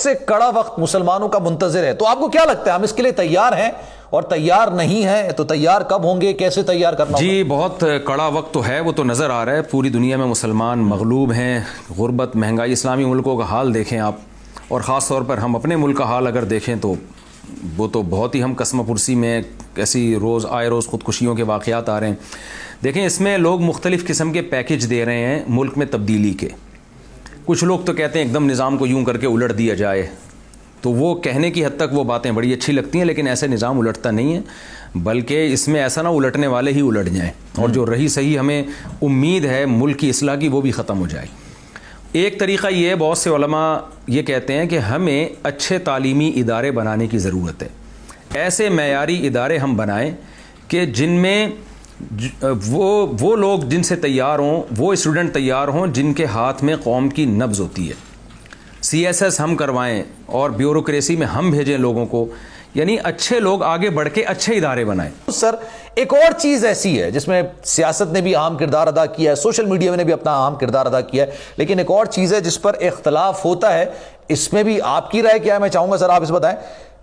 سے کڑا وقت مسلمانوں کا منتظر ہے، تو آپ کو کیا لگتا ہے ہم اس کے لیے تیار ہیں؟ اور تیار نہیں ہیں تو تیار کب ہوں گے، کیسے تیار کرنا ہوگا؟ جی بہت کڑا وقت تو ہے، وہ تو نظر آ رہا ہے، پوری دنیا میں مسلمان مغلوب ہیں، غربت، مہنگائی، اسلامی ملکوں کا حال دیکھیں آپ، اور خاص طور پر ہم اپنے ملک کا حال اگر دیکھیں تو وہ تو بہت ہی ہم قسم پرسی میں، ایسی روز آئے روز خودکشیوں کے واقعات آ رہے ہیں۔ دیکھیں اس میں لوگ مختلف قسم کے پیکج دے رہے ہیں ملک میں تبدیلی کے۔ کچھ لوگ تو کہتے ہیں ایک دم نظام کو یوں کر کے الٹ دیا جائے، تو وہ کہنے کی حد تک وہ باتیں بڑی اچھی لگتی ہیں، لیکن ایسے نظام الٹتا نہیں ہے، بلکہ اس میں ایسا نہ الٹنے والے ہی الٹ جائیں، اور جو رہی صحیح ہمیں امید ہے ملک کی اصلاح کی وہ بھی ختم ہو جائے۔ ایک طریقہ یہ ہے، بہت سے علماء یہ کہتے ہیں کہ ہمیں اچھے تعلیمی ادارے بنانے کی ضرورت ہے، ایسے معیاری ادارے ہم بنائیں کہ جن میں وہ لوگ جن سے تیار ہوں، وہ اسٹوڈنٹ تیار ہوں جن کے ہاتھ میں قوم کی نبض ہوتی ہے۔ CSS ہم کروائیں اور بیوروکریسی میں ہم بھیجیں لوگوں کو، یعنی اچھے لوگ آگے بڑھ کے اچھے ادارے بنائیں۔ سر ایک اور چیز ایسی ہے جس میں سیاست نے بھی اہم کردار ادا کیا ہے، سوشل میڈیا نے بھی اپنا اہم کردار ادا کیا ہے، لیکن ایک اور چیز ہے جس پر اختلاف ہوتا ہے، اس میں بھی آپ کی رائے کیا ہے؟ میں چاہوں گا سر آپ اس بتائیں،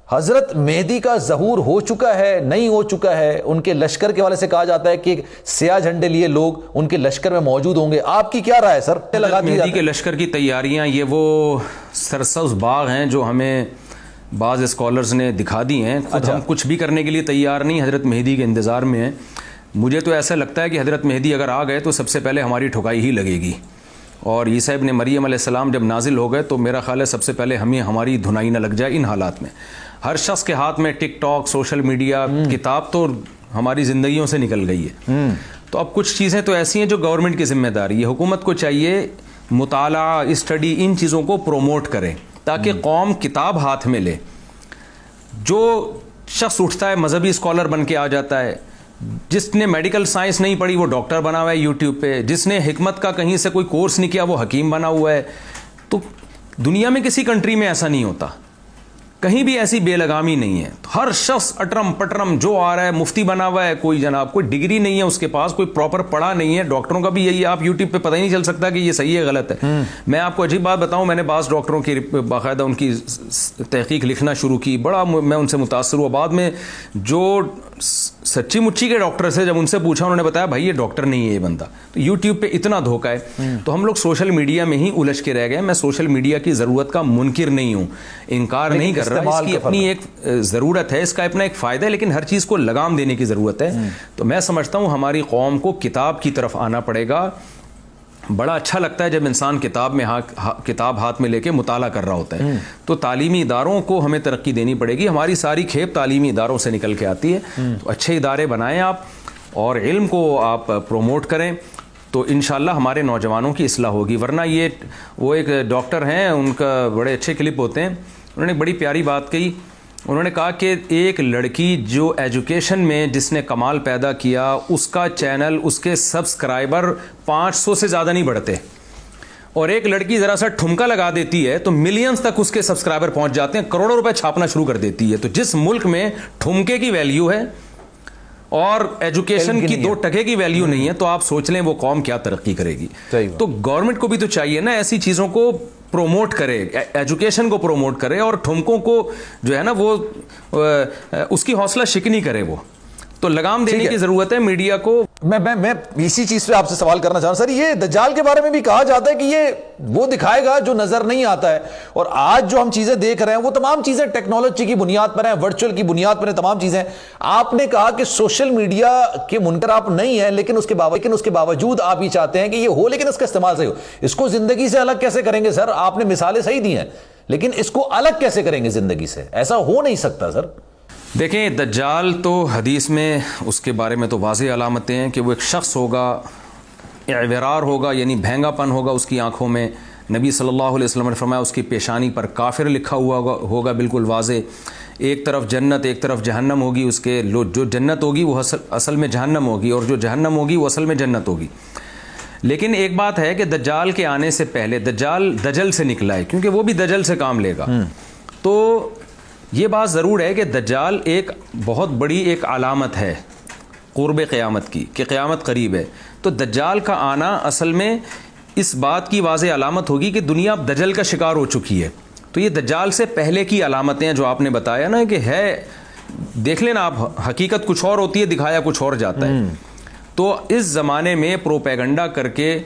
حضرت مہدی کا ظہور ہو چکا ہے نہیں ہو چکا ہے؟ ان کے لشکر کے حوالے سے کہا جاتا ہے کہ سیاہ جھنڈے لیے لوگ ان کے لشکر میں موجود ہوں گے، آپ کی کیا رائے ہے سر؟ حضرت مہدی کے لشکر کی تیاریاں یہ وہ سرسبز باغ ہیں جو ہمیں بعض اسکالرز نے دکھا دی ہیں، خود ہم کچھ بھی کرنے کے لیے تیار نہیں، حضرت مہدی کے انتظار میں ہیں۔ مجھے تو ایسا لگتا ہے کہ حضرت مہدی اگر آ گئے تو سب سے پہلے ہماری ٹھکائی ہی لگے گی، اور عیسیٰ ابن مریم علیہ السلام جب نازل ہو گئے تو میرا خیال ہے سب سے پہلے ہماری دھنائی نہ لگ جائے۔ ان حالات میں ہر شخص کے ہاتھ میں ٹک ٹاک، سوشل میڈیا، کتاب تو ہماری زندگیوں سے نکل گئی ہے، تو اب کچھ چیزیں تو ایسی ہیں جو گورنمنٹ کی ذمہ داری ہے، حکومت کو چاہیے مطالعہ، اسٹڈی، ان چیزوں کو پروموٹ کریں تاکہ قوم کتاب ہاتھ میں لے۔ جو شخص اٹھتا ہے مذہبی اسکالر بن کے آ جاتا ہے، جس نے میڈیکل سائنس نہیں پڑھی وہ ڈاکٹر بنا ہوا ہے یوٹیوب پہ، جس نے حکمت کا کہیں سے کوئی کورس نہیں کیا وہ حکیم بنا ہوا ہے۔ تو دنیا میں کسی کنٹری میں ایسا نہیں ہوتا، کہیں بھی ایسی بے لگامی نہیں ہے، ہر شخص اٹرم پٹرم جو آ رہا ہے مفتی بنا ہوا ہے، کوئی جناب کوئی ڈگری نہیں ہے اس کے پاس، کوئی پراپر پڑھا نہیں ہے۔ ڈاکٹروں کا بھی یہی ہے، آپ یوٹیوب پہ پتہ ہی نہیں چل سکتا کہ یہ صحیح ہے غلط ہے۔ میں آپ کو عجیب بات بتاؤں، میں نے بعض ڈاکٹروں کی باقاعدہ ان کی تحقیق لکھنا شروع کی، بڑا میں ان سے متاثر ہوا۔ بعد میں جو سچی مچی کے ڈاکٹر سے جب ان سے پوچھا، انہوں نے بتایا بھائی یہ ڈاکٹر نہیں ہے یہ بندہ۔ تو یوٹیوب پہ اتنا دھوکہ ہے، تو ہم لوگ سوشل میڈیا میں ہی الجھ کے رہ گئے۔ میں سوشل میڈیا کی ضرورت کا منکر نہیں ہوں، انکار نہیں کر رہا، اس کی اپنی ایک ضرورت ہے، اس کا اپنا ایک فائدہ ہے، لیکن ہر چیز کو لگام دینے کی ضرورت ہے۔ تو میں سمجھتا ہوں ہماری قوم کو کتاب کی طرف آنا پڑے گا۔ بڑا اچھا لگتا ہے جب انسان کتاب ہاتھ میں لے کے مطالعہ کر رہا ہوتا ہے، تو تعلیمی اداروں کو ہمیں ترقی دینی پڑے گی۔ ہماری ساری کھیپ تعلیمی اداروں سے نکل کے آتی ہے، تو اچھے ادارے بنائیں آپ اور علم کو آپ پروموٹ کریں، تو انشاءاللہ ہمارے نوجوانوں کی اصلاح ہوگی۔ ورنہ یہ وہ ایک ڈاکٹر ہیں، ان کا بڑے اچھے کلپ ہوتے ہیں، انہوں نے بڑی پیاری بات کہی۔ انہوں نے کہا کہ ایک لڑکی جو ایجوکیشن میں جس نے کمال پیدا کیا، اس کا چینل، اس کے سبسکرائبر 500 سے زیادہ نہیں بڑھتے، اور ایک لڑکی ذرا سا ٹھمکا لگا دیتی ہے تو ملینز تک اس کے سبسکرائبر پہنچ جاتے ہیں، کروڑوں روپے چھاپنا شروع کر دیتی ہے۔ تو جس ملک میں ٹھمکے کی ویلیو ہے اور ایجوکیشن کی 2 ٹکے کی ویلیو نہیں ہے، تو آپ سوچ لیں وہ قوم کیا ترقی کرے گی۔ تو گورنمنٹ کو بھی تو چاہیے نا ایسی چیزوں کو پروموٹ کرے، ایجوکیشن کو پروموٹ کرے، اور ٹھمکوں کو جو ہے نا وہ اس کی حوصلہ شکنی کرے۔ وہ تو لگام دینے کی ضرورت ہے میڈیا کو۔ میں اسی چیز پہ آپ سے سوال کرنا چاہوں سر، یہ دجال کے بارے میں بھی کہا جاتا ہے کہ یہ وہ دکھائے گا جو نظر نہیں آتا ہے، اور آج جو ہم چیزیں دیکھ رہے ہیں وہ تمام چیزیں ٹیکنالوجی کی بنیاد پر ہیں، ورچوئل کی بنیاد پر ہیں، تمام چیزیں۔ آپ نے کہا کہ سوشل میڈیا کے منکر آپ نہیں ہیں، لیکن اس کے باوجود آپ یہ چاہتے ہیں کہ یہ ہو، لیکن اس کا استعمال صحیح ہو۔ اس کو زندگی سے الگ کیسے کریں گے سر؟ آپ نے مثالیں صحیح دی ہیں، لیکن اس کو الگ کیسے کریں گے زندگی سے؟ ایسا ہو نہیں سکتا سر۔ دیکھیں دجال تو حدیث میں اس کے بارے میں تو واضح علامتیں ہیں کہ وہ ایک شخص ہوگا، اعورار ہوگا، یعنی بھینگا پن ہوگا اس کی آنکھوں میں۔ نبی صلی اللہ علیہ وسلم نے فرمایا اس کی پیشانی پر کافر لکھا ہوا ہوگا، بالکل واضح۔ ایک طرف جنت ایک طرف جہنم ہوگی، اس کے جو جنت ہوگی وہ اصل میں جہنم ہوگی، اور جو جہنم ہوگی وہ اصل میں جنت ہوگی۔ لیکن ایک بات ہے کہ دجال کے آنے سے پہلے، دجال دجل سے نکلا ہے کیونکہ وہ بھی دجل سے کام لے گا، تو یہ بات ضرور ہے کہ دجال ایک بہت بڑی ایک علامت ہے قرب قیامت کی، کہ قیامت قریب ہے۔ تو دجال کا آنا اصل میں اس بات کی واضح علامت ہوگی کہ دنیا اب دجل کا شکار ہو چکی ہے۔ تو یہ دجال سے پہلے کی علامتیں جو آپ نے بتایا نا کہ ہے، دیکھ لینا آپ، حقیقت کچھ اور ہوتی ہے، دکھایا کچھ اور جاتا ہے. تو اس زمانے میں پروپیگنڈا کر کے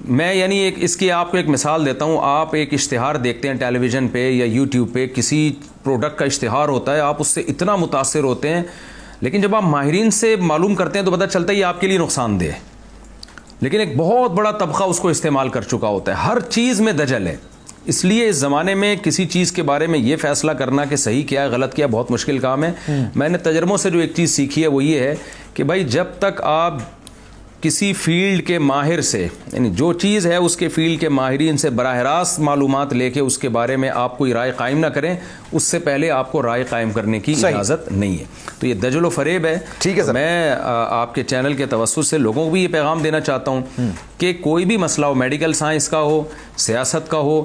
میں یعنی ایک اس کی آپ کو ایک مثال دیتا ہوں. آپ ایک اشتہار دیکھتے ہیں ٹیلی ویژن پہ یا یوٹیوب پہ، کسی پروڈکٹ کا اشتہار ہوتا ہے، آپ اس سے اتنا متاثر ہوتے ہیں، لیکن جب آپ ماہرین سے معلوم کرتے ہیں تو پتہ چلتا ہے یہ آپ کے لیے نقصان دہ ہے، لیکن ایک بہت بڑا طبقہ اس کو استعمال کر چکا ہوتا ہے. ہر چیز میں دجل ہے. اس لیے اس زمانے میں کسی چیز کے بارے میں یہ فیصلہ کرنا کہ صحیح کیا ہے غلط کیا بہت مشکل کام ہے. میں نے تجربوں سے جو ایک چیز سیکھی ہے وہ یہ ہے کہ بھائی جب تک آپ کسی فیلڈ کے ماہر سے، یعنی جو چیز ہے اس کے فیلڈ کے ماہرین سے براہ راست معلومات لے کے اس کے بارے میں آپ کوئی رائے قائم نہ کریں، اس سے پہلے آپ کو رائے قائم کرنے کی اجازت نہیں ہے. تو یہ دجل و فریب ہے. ٹھیک ہے سر. میں آپ کے چینل کے توسط سے لوگوں کو بھی یہ پیغام دینا چاہتا ہوں کہ کوئی بھی مسئلہ ہو، میڈیکل سائنس کا ہو، سیاست کا ہو،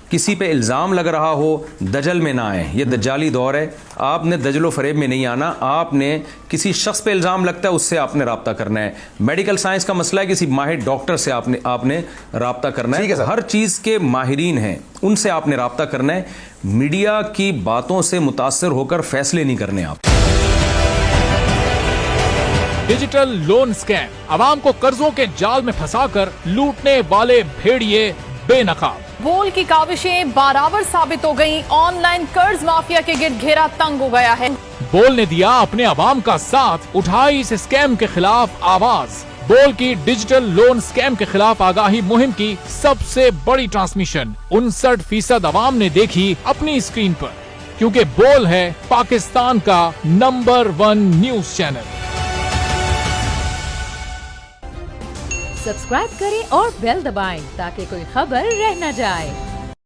کسی پہ الزام لگ رہا ہو، دجل میں نہ آئیں. یہ دجالی دور ہے. آپ نے دجل و فریب میں نہیں آنا. آپ نے کسی شخص پہ الزام لگتا ہے اس سے آپ نے رابطہ کرنا ہے. میڈیکل سائنس کا مسئلہ ہے، کسی ماہر ڈاکٹر سے آپ نے رابطہ کرنا ہے. ہر چیز کے ماہرین ہیں، ان سے آپ نے رابطہ کرنا ہے. میڈیا کی باتوں سے متاثر ہو کر فیصلے نہیں کرنے. آپ ڈیجیٹل لون اسکیم، عوام کو قرضوں کے جال میں پھنسا کر لوٹنے والے بھیڑیے بے نقاب. بول کی کاوشیں برابر ثابت ہو گئیں. آن لائن قرض مافیا کے گرد گھیرا تنگ ہو گیا ہے. بول نے دیا اپنے عوام کا ساتھ، اٹھائی اس اسکیم کے خلاف آواز. بول کی ڈیجیٹل لون اسکیم کے خلاف آگاہی مہم کی سب سے بڑی ٹرانسمیشن 59% عوام نے دیکھی اپنی اسکرین پر، کیونکہ بول ہے پاکستان کا نمبر 1 نیوز چینل. سبسکرائب کریں اور بیل دبائیں تاکہ کوئی خبر رہ نہ جائے.